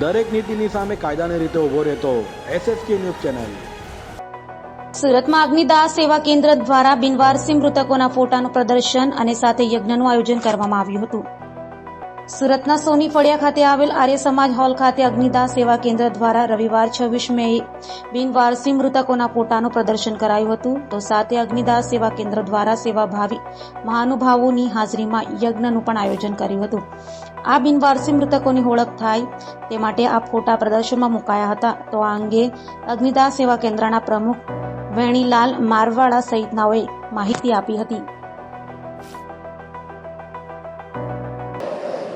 દરેક નીતિની સામે કાયદાની રીતે ઉભો રહેતો SSK ન્યૂઝ ચેનલ। સુરતમાં અગ્નિદાહ સેવા કેન્દ્ર દ્વારા બિનવારસી મૃતકોના ફોટાનું પ્રદર્શન અને સાથે યજ્ઞનું આયોજન કરવામાં આવ્યું હતું। સુરતના સોની ફળિયા ખાતે આવેલ આર્ય સમાજ હોલ ખાતે અગ્નિદાહ સેવા કેન્દ્ર દ્વારા રવિવાર 26 મે બિનવારસી મૃતકોના ફોટાનું પ્રદર્શન કરાયું હતું। તો સાથે અગ્નિદાહ સેવા કેન્દ્ર દ્વારા સેવાભાવી મહાનુભાવોની હાજરીમાં યજ્ઞનું પણ આયોજન કર્યું હતું। આ બિનવારસી મૃતકોની ઓળખ થાય તે માટે આ ફોટા પ્રદર્શનમાં મુકાયા હતા। તો આ અંગે અગ્નિદાહ સેવા કેન્દ્રના પ્રમુખ વેણીલાલ મારવાડા સહિતનાઓએ માહિતી આપી હતી।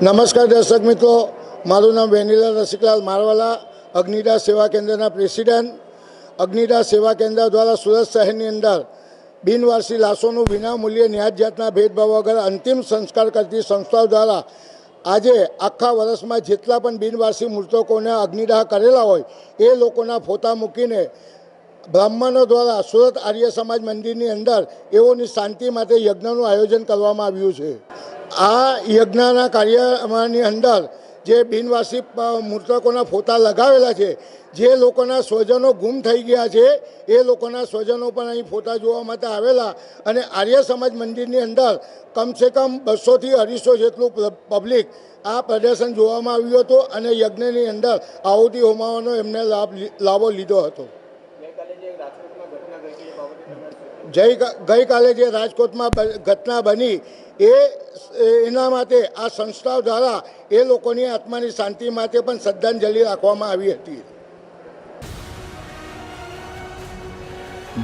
નમસ્કાર દર્શક મિત્રો, મારું નામ વેણીલાલ રસિકલાલ મારવાલા, અગ્નિદાહ સેવા કેન્દ્રના પ્રેસિડેન્ટ। અગ્નિદાહ સેવા કેન્દ્ર દ્વારા સુરત શહેરની અંદર બિનવારસી લાશોનું વિનામૂલ્યે ન્યાય જાતના ભેદભાવ વગર અંતિમ સંસ્કાર કરતી સંસ્થાઓ દ્વારા આજે આખા વર્ષમાં જેટલા પણ બિનવારસી મૃતકોને અગ્નિદાહ કરેલા હોય એ લોકોના ફોટા મૂકીને બ્રાહ્મણો દ્વારા સુરત આર્ય સમાજ મંદિરની અંદર એઓની શાંતિ માટે યજ્ઞનું આયોજન કરવામાં આવ્યું છે। આ યજ્ઞના કાર્યની અંદર જે બિનવારસી મૃતકોના ફોટા લગાવેલા છે, જે લોકોના સ્વજનો ગુમ થઈ ગયા છે એ લોકોના સ્વજનો પણ અહીં ફોટા જોવા માટે આવેલા અને આર્ય સમાજ મંદિરની અંદર કમસે કમ 200થી 250 જેટલું પબ્લિક આ પ્રદર્શન જોવામાં આવ્યું હતું અને યજ્ઞની અંદર આહુતિ હોમાવાનો એમને લાભો લીધો હતો। ગઈકાલે જે રાજકોટમાં ઘટના બની એના માટે આ સંસ્થાઓ દ્વારા એ લોકોની આત્માની શાંતિ માટે પણ શ્રદ્ધાંજલિ રાખવામાં આવી હતી।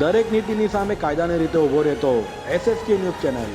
દરેક નીતિની સામે કાયદાની રીતે ઉભો રહેતો SSK ન્યૂઝ ચેનલ।